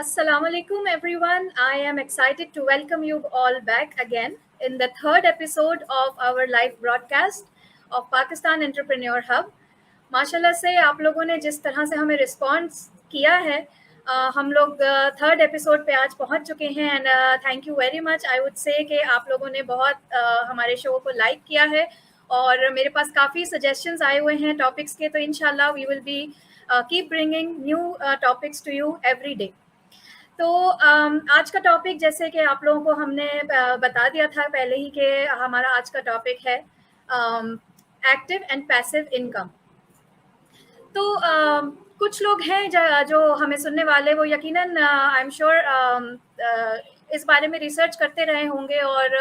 Assalamu alaikum, everyone. I am excited to welcome you all back again in the third episode of our live broadcast of Pakistan Entrepreneur Hub. माशाल्लाह से आप लोगों ने जिस तरह से हमें रिस्पॉन्स किया है, हम लोग थर्ड एपिसोड पे आज पहुंच चुके हैं and thank you very much. I would say कि आप लोगों ने बहुत हमारे शो को लाइक किया है और मेरे पास काफ़ी सजेशंस आए हुए हैं टॉपिक्स के, तो इंशाल्लाह we will be keep bringing new topics to you every day. तो आज का टॉपिक जैसे कि आप लोगों को हमने बता दिया था पहले ही कि हमारा आज का टॉपिक है एक्टिव एंड पैसिव इनकम। तो कुछ लोग हैं जो हमें सुनने वाले, वो यकीनन आई एम श्योर इस बारे में रिसर्च करते रहे होंगे और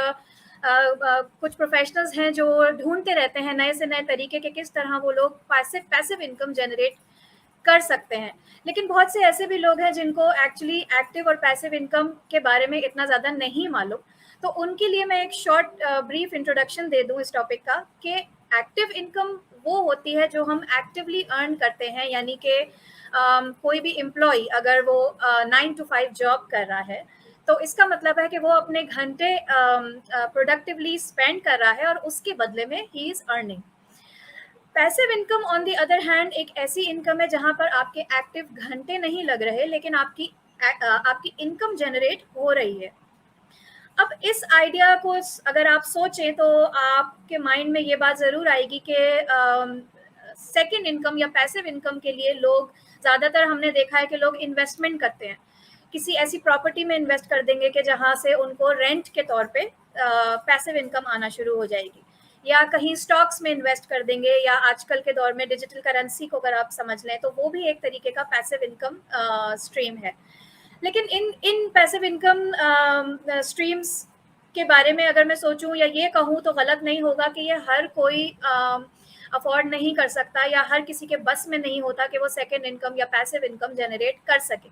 कुछ प्रोफेशनल्स हैं जो ढूंढते रहते हैं नए से नए तरीके के किस तरह वो लोग पैसिव इनकम जनरेट कर सकते हैं। लेकिन बहुत से ऐसे भी लोग हैं जिनको एक्चुअली एक्टिव और पैसिव इनकम के बारे में इतना ज़्यादा नहीं मालूम। तो उनके लिए मैं एक शॉर्ट ब्रीफ इंट्रोडक्शन दे दूं इस टॉपिक का कि एक्टिव इनकम वो होती है जो हम एक्टिवली अर्न करते हैं, यानी कि कोई भी एम्प्लॉय अगर वो 9 to 5 जॉब कर रहा है तो इसका मतलब है कि वो अपने घंटे प्रोडक्टिवली स्पेंड कर रहा है और उसके बदले में he is earning. Passive income on the other hand एक ऐसी इनकम है जहां पर आपके एक्टिव घंटे नहीं लग रहे लेकिन आपकी इनकम जनरेट हो रही है। अब इस आइडिया को अगर आप सोचें तो आपके माइंड में ये बात ज़रूर आएगी कि सेकंड इनकम या पैसिव इनकम के लिए लोग ज़्यादातर हमने देखा है कि लोग इन्वेस्टमेंट करते हैं, किसी ऐसी प्रॉपर्टी में इन्वेस्ट कर देंगे कि जहाँ से उनको रेंट के तौर पे पैसिव इनकम आना शुरू हो जाएगी, या कहीं स्टॉक्स में इन्वेस्ट कर देंगे, या आजकल के दौर में डिजिटल करेंसी को अगर आप समझ लें तो वो भी एक तरीके का पैसिव इनकम स्ट्रीम है। लेकिन इन पैसिव इनकम स्ट्रीम्स के बारे में अगर मैं सोचूं या ये कहूँ तो गलत नहीं होगा कि ये हर कोई अफोर्ड नहीं कर सकता या हर किसी के बस में नहीं होता कि वो सेकंड इनकम या पैसिव इनकम जनरेट कर सके।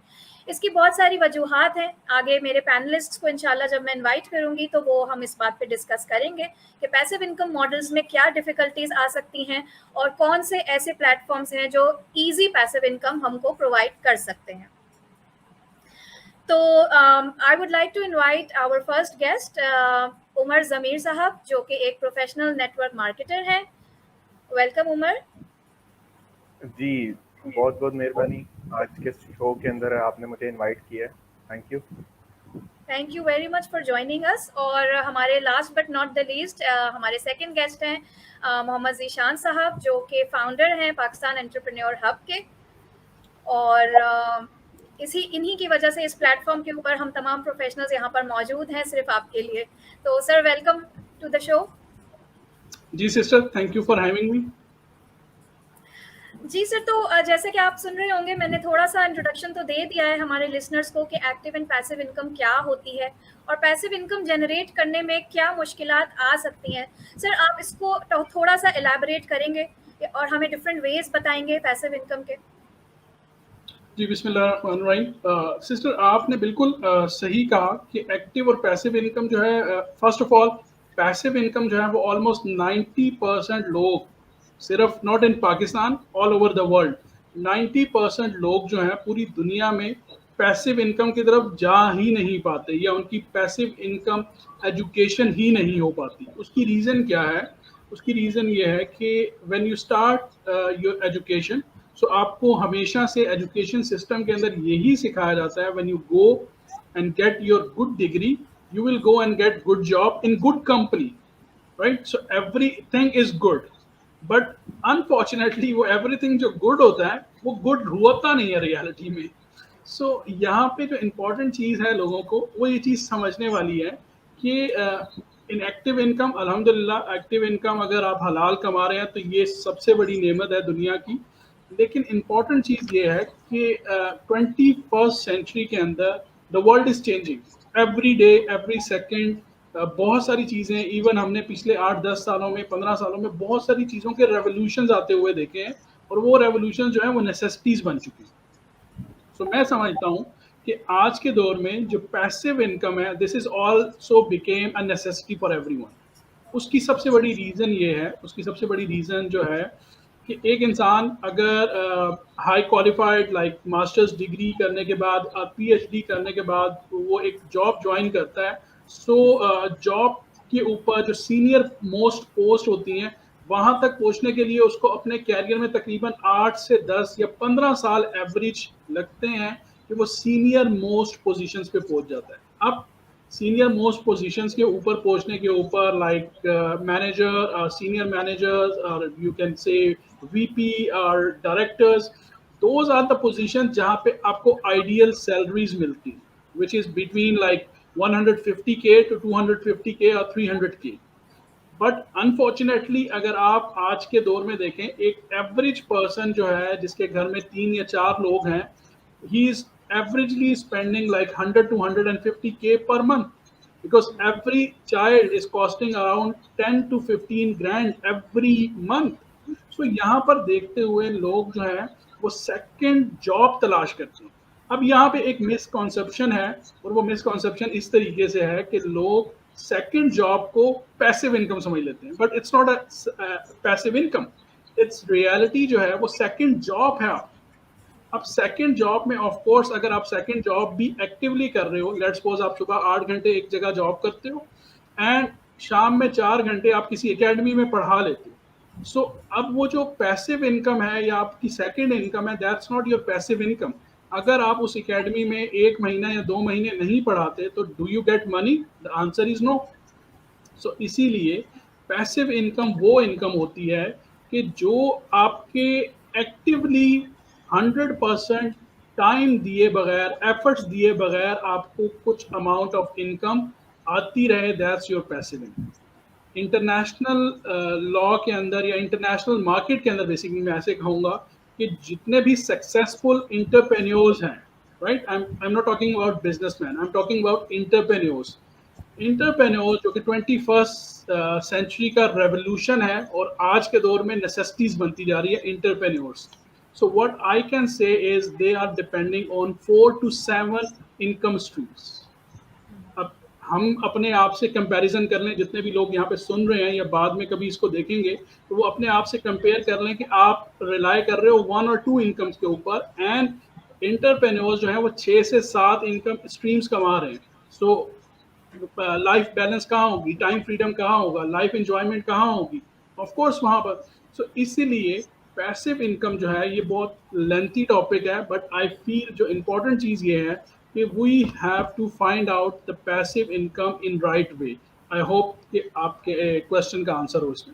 इसकी बहुत सारी वजूहात हैं। आगे मेरे पैनलिस्ट्स को इंशाल्लाह जब मैं इनवाइट करूंगी तो वो हम इस बात पे डिस्कस करेंगे कि पैसिव इनकम मॉडल्स में क्या डिफ़िकल्टीज आ सकती हैं और कौन से ऐसे प्लेटफॉर्म्स हैं जो ईजी पैसिव इनकम हमको प्रोवाइड कर सकते हैं। तो I would like to invite our first guest Umar Zameer sahab, जो कि एक प्रोफेशनल नेटवर्क मार्केटर हैं। वेलकम उमर जी, बहुत बहुत मेहरबानी आज के शो के अंदर आपने मुझे इनवाइट किया है। Thank you very much for joining us. और हमारे last but not the least हमारे सेकंड गेस्ट हैं मोहम्मद ज़ीशान साहब, जो कि फाउंडर हैं पाकिस्तान एंटरप्रेन्योर हब के, और इन्हीं की वजह से इस प्लेटफॉर्म के ऊपर हम तमाम प्रोफेशनल्स यहाँ पर मौजूद हैं सिर्फ आपके लिए। तो sir, welcome to the show. जी sister, thank you for having me. जी सर, तो जैसे कि आप सुन रहे होंगे, मैंने थोड़ा सा इंट्रोडक्शन तो दे दिया है हमारे लिसनर्स को कि एक्टिव एंड पैसिव इनकम क्या होती है और पैसिव इनकम जनरेट करने में क्या मुश्किलात आ सकती हैं। सर, आप इसको थोड़ा सा एलैबोरेट करेंगे और हमें डिफरेंट वेज बताएंगे पैसिव इनकम के। जी बिस्मिल्लाहिर्रहमानिर्रहीम। सिस्टर, आपने बिल्कुल सही कहा कि एक्टिव और पैसिव इनकम जो है, first of all passive income जो है वो ऑलमोस्ट 90% लोग, सिर्फ not in Pakistan, all over the world 90% लोग जो हैं पूरी दुनिया में पैसिव इनकम की तरफ जा ही नहीं पाते या उनकी पैसिव इनकम एजुकेशन ही नहीं हो पाती। उसकी रीज़न क्या है? उसकी रीज़न ये है कि when you start your education, so आपको हमेशा से एजुकेशन सिस्टम के अंदर यही सिखाया जाता है, when you go and get your good degree you will go and get good job in good company, right? So everything is good, but unfortunately वो एवरीथिंग जो गुड होता है वो गुड होता नहीं है रियलिटी में। सो यहाँ पे जो इम्पोर्टेंट चीज़ है लोगों को वो ये चीज़ समझने वाली है कि इन एक्टिव इनकम, अल्हम्दुलिल्लाह एक्टिव इनकम अगर आप हलाल कमा रहे हैं तो ये सबसे बड़ी नेमत है दुनिया की। लेकिन इम्पॉर्टेंट चीज़ ये है कि 21st सेंचुरी के अंदर the world is changing every day every second. बहुत सारी चीज़ें, इवन हमने पिछले 8-10 सालों में, 15 सालों में बहुत सारी चीज़ों के रेवोल्यूशंस आते हुए देखे हैं और वो रेवोल्यूशन जो है वो नेसेसिटीज़ बन चुकी हैं। सो मैं समझता हूँ कि आज के दौर में जो पैसिव इनकम है, this is also became a necessity for everyone. उसकी सबसे बड़ी रीज़न ये है, उसकी सबसे बड़ी रीज़न जो है कि एक इंसान अगर high qualified like masters degree करने के बाद पीएचडी करने के बाद वो एक जॉब ज्वाइन करता है, सो जॉब के ऊपर जो सीनियर मोस्ट पोस्ट होती हैं वहां तक पहुंचने के लिए उसको अपने कैरियर में तकरीबन 8 से 10 या 15 साल एवरेज लगते हैं कि वो सीनियर मोस्ट पोजीशंस पे पहुंच जाता है। अब सीनियर मोस्ट पोजीशंस के ऊपर पहुंचने के ऊपर लाइक मैनेजर, सीनियर मैनेजर्स, और यू कैन से वीपी और directors, those are the position जहां पे आपको आइडियल सैलरीज मिलती हैं, which is between like 150K to 250K और 300K। बट अनफॉर्चुनेटली अगर आप आज के दौर में देखें, एक एवरेज पर्सन जो है जिसके घर में 3 या 4 लोग हैं, he is averagely spending like 100 to 150K per month, because every child is costing around 10 to 15 grand every month। so यहाँ पर देखते हुए लोग जो है वो सेकंड जॉब तलाश करते हैं। अब यहाँ पे एक मिसकॉन्सेप्शन है, और वो मिसकॉन्सेप्शन इस तरीके से है कि लोग सेकंड जॉब को पैसिव इनकम समझ लेते हैं, but it's not a passive income, it's reality जो है वो सेकंड जॉब है। अब सेकंड जॉब में ऑफ कोर्स अगर आप सेकंड जॉब भी एक्टिवली कर रहे हो, लेट्स सपोज आप सुबह 8 घंटे एक जगह जॉब करते हो एंड शाम में 4 घंटे आप किसी एकेडमी में पढ़ा लेते हो, सो अब वो जो पैसिव इनकम है या आपकी सेकंड इनकम है, that's not your passive income. अगर आप उस एकेडमी में 1 महीना या 2 महीने नहीं पढ़ाते तो do you get money? The answer is no. So इसीलिए पैसिव इनकम वो इनकम होती है कि जो आपके एक्टिवली 100% टाइम दिए बगैर, एफर्ट्स दिए बगैर आपको कुछ अमाउंट ऑफ इनकम आती रहे, that's your passive income. International law के अंदर या इंटरनेशनल मार्केट के अंदर बेसिकली मैं ऐसे कहूँगा कि जितने भी सक्सेसफुल इंटरप्रेन्योर्स हैं, right, I am not talking about businessman, I am talking about entrepreneurs. Entrepreneurs जो कि 21st सेंचुरी का रेवोल्यूशन है और आज के दौर में नेसेसिटीज बनती जा रही है entrepreneurs. So what I can say is they are depending on 4 to 7 income streams. अब हम अपने आप से कंपैरिजन कर लें, जितने भी लोग यहाँ पे सुन रहे हैं या बाद में कभी इसको देखेंगे तो वो अपने आप से कंपेयर कर लें कि आप रिलाई कर रहे हो 1 और 2 इनकम्स के ऊपर, एंड इंटरप्रेन्योर्स जो है वो 6 से 7 इनकम स्ट्रीम्स कमा रहे हैं। सो लाइफ बैलेंस कहाँ होगी, टाइम फ्रीडम कहाँ होगा, लाइफ एंजॉयमेंट कहाँ होगी, ऑफ कोर्स वहाँ पर। सो इसीलिए पैसिव इनकम जो है ये बहुत लेंथी टॉपिक है, बट आई फील जो इम्पोर्टेंट चीज़ ये है कि we have to find out the passive income in right way. I hope कि आपके क्वेश्चन का आंसर हो इसमें।